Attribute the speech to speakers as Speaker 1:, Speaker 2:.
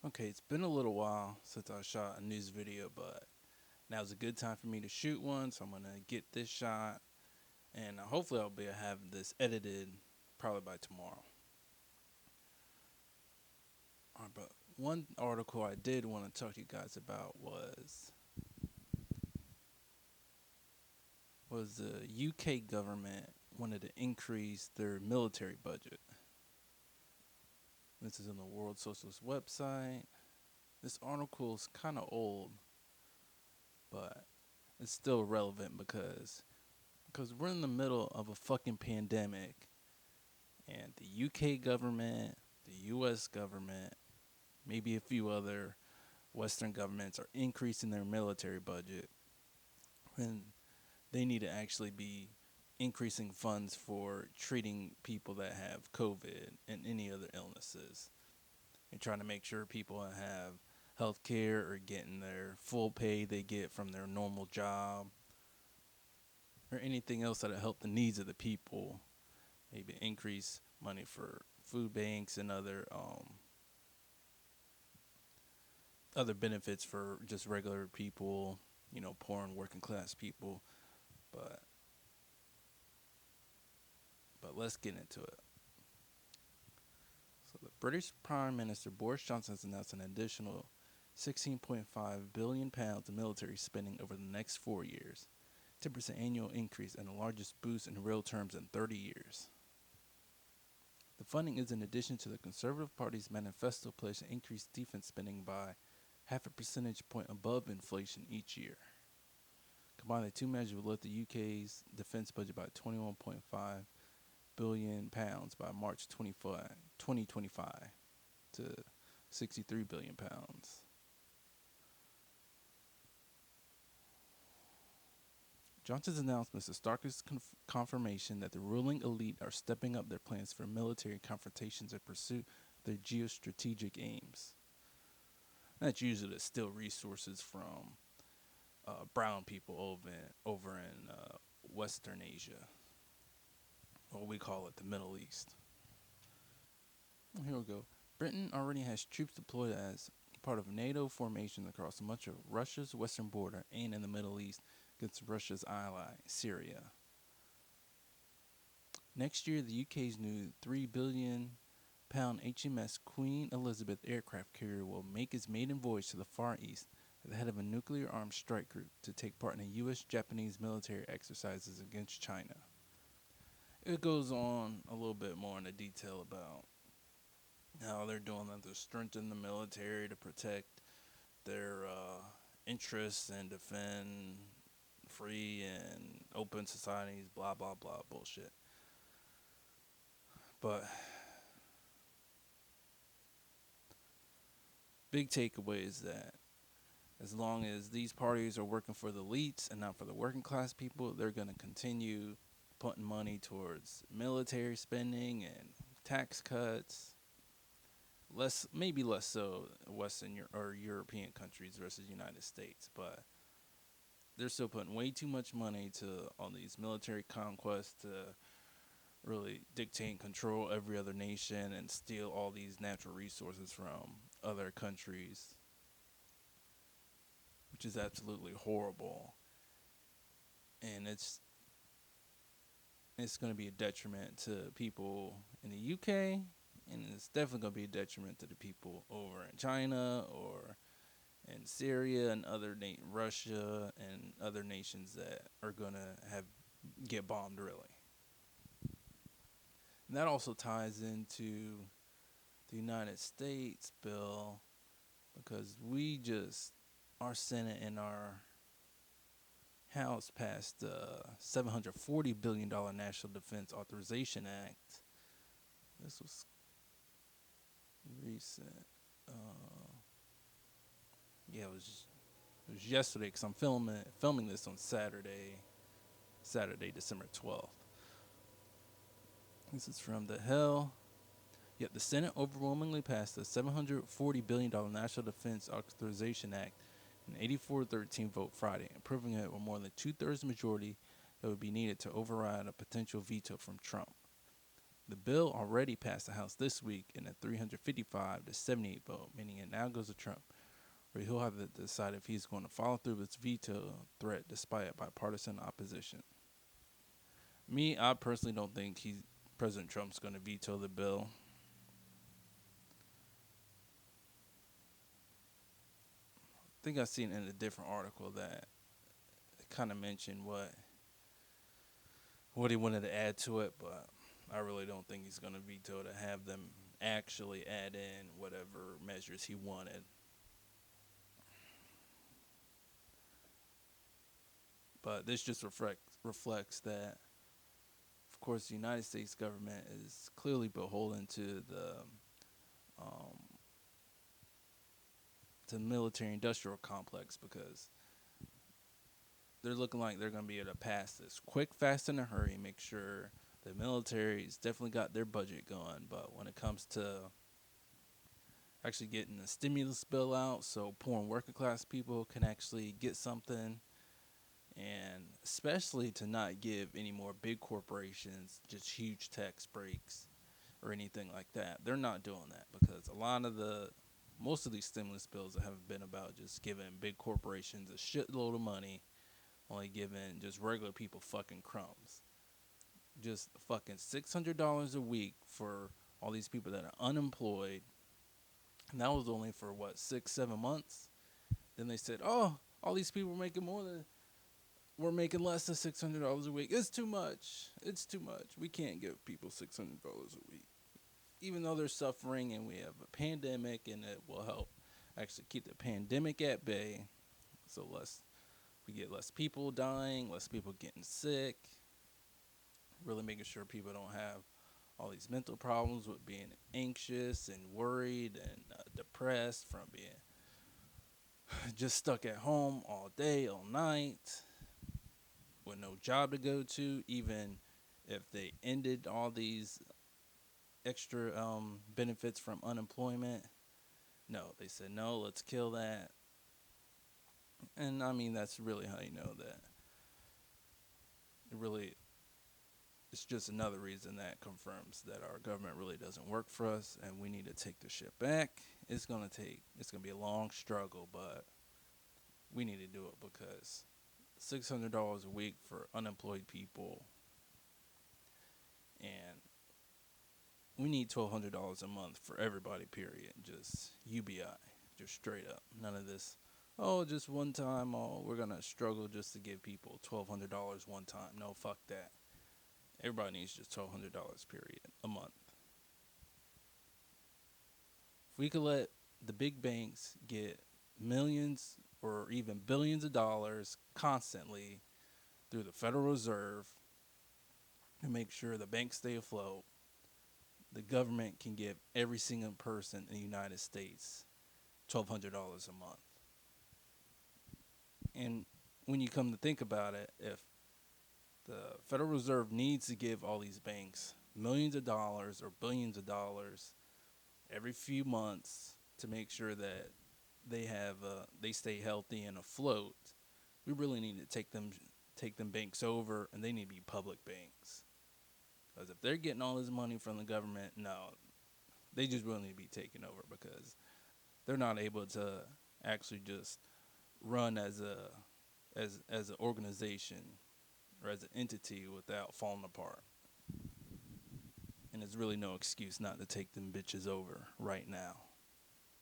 Speaker 1: Okay, it's been a little while since I shot a news video, but now's a good time for me to shoot one, so I'm gonna get this shot, and hopefully I'll be have this edited probably by tomorrow. Alright, but one article I did want to talk to you guys about was the UK government wanted to increase their military budget. This is on the World Socialist website. This article is kind of old, but it's still relevant because we're in the middle of a fucking pandemic, and the UK government, the US government, maybe a few other Western governments are increasing their military budget when they need to actually be increasing funds for treating people that have COVID and any other illnesses, and trying to make sure people have health care or getting their full pay they get from their normal job or anything else that'll help the needs of the people. Maybe increase money for food banks and other benefits for just regular people, poor and working class people. But let's get into it. So the British Prime Minister Boris Johnson has announced an additional £16.5 billion in military spending over the next 4 years, 10% annual increase and the largest boost in real terms in 30 years. The funding is in addition to the Conservative Party's manifesto pledge to increase defense spending by half a percentage point above inflation each year. Combined, the two measures will lift the UK's defence budget by £21.5 billion by March 2025 to £63 billion. Johnson's announcement is the starkest confirmation that the ruling elite are stepping up their plans for military confrontations in pursuit of their geostrategic aims. That's usually to steal resources from brown people over in Western Asia, or we call it the Middle East. Here we go. Britain already has troops deployed as part of NATO formations across much of Russia's western border and in the Middle East against Russia's ally, Syria. Next year, the UK's new £3 billion HMS Queen Elizabeth aircraft carrier will make its maiden voyage to the Far East at the head of a nuclear-armed strike group to take part in the U.S.-Japanese military exercises against China. It goes on a little bit more into detail about how they're doing that to strengthen the military to protect their interests and defend free and open societies, blah, blah, blah, bullshit. But big takeaway is that as long as these parties are working for the elites and not for the working class people, they're going to continue putting money towards military spending and tax cuts. Maybe less so Western or European countries versus United States, but they're still putting way too much money to all these military conquests to really dictate and control every other nation and steal all these natural resources from other countries, which is absolutely horrible. And it's going to be a detriment to people in the UK, and it's definitely going to be a detriment to the people over in China or in Syria and Russia and other nations that are going to get bombed really. And that also ties into the United States bill because our Senate and our House passed the $740 billion National Defense Authorization Act. This was recent. Yeah, it was yesterday because I'm filming this on Saturday, December 12th. This is from the Hill. Yet the Senate overwhelmingly passed the $740 billion National Defense Authorization Act in an 84-13 vote Friday, approving it with more than two-thirds majority that would be needed to override a potential veto from Trump. The bill already passed the House this week in a 355 to 78 vote, meaning it now goes to Trump, where he'll have to decide if he's going to follow through with his veto threat despite bipartisan opposition. Me, I personally don't think President Trump's going to veto the bill. I think I seen in a different article that it kind of mentioned what he wanted to add to it, but I really don't think he's going to veto to have them actually add in whatever measures he wanted. But this just reflects that, of course, the United States government is clearly beholden um, to the military-industrial complex because they're looking like they're going to be able to pass this quick, fast, in a hurry. Make sure the military's definitely got their budget going, but when it comes to actually getting the stimulus bill out, so poor and working class people can actually get something, and especially to not give any more big corporations just huge tax breaks or anything like that. They're not doing that because most of these stimulus bills have been about just giving big corporations a shitload of money, only giving just regular people fucking crumbs. Just fucking $600 a week for all these people that are unemployed. And that was only for what, 6, 7 months? Then they said, oh, all these people are making we're making less than $600 a week. It's too much. It's too much. We can't give people $600 a week. Even though they're suffering and we have a pandemic and it will help actually keep the pandemic at bay. So we get less people dying, less people getting sick. Really making sure people don't have all these mental problems with being anxious and worried and depressed from being just stuck at home all day, all night, with no job to go to, even if they ended all these extra benefits from unemployment. No, they said, no, let's kill that. And I mean, that's really how you know that it's just another reason that confirms that our government really doesn't work for us and we need to take the shit back. It's going to be a long struggle, but we need to do it because $600 a week for unemployed people, and we need $1,200 a month for everybody, period. Just UBI, just straight up. None of this, oh, just one time, oh, we're going to struggle just to give people $1,200 one time. No, fuck that. Everybody needs just $1,200, period, a month. If we could let the big banks get millions or even billions of dollars constantly through the Federal Reserve and make sure the banks stay afloat, the government can give every single person in the United States $1,200 a month. And when you come to think about it, if the Federal Reserve needs to give all these banks millions of dollars or billions of dollars every few months to make sure that they stay healthy and afloat, we really need to take them banks over, and they need to be public banks. Because if they're getting all this money from the government, no, they just really need to be taken over because they're not able to actually just run as an organization or as an entity without falling apart. And there's really no excuse not to take them bitches over right now.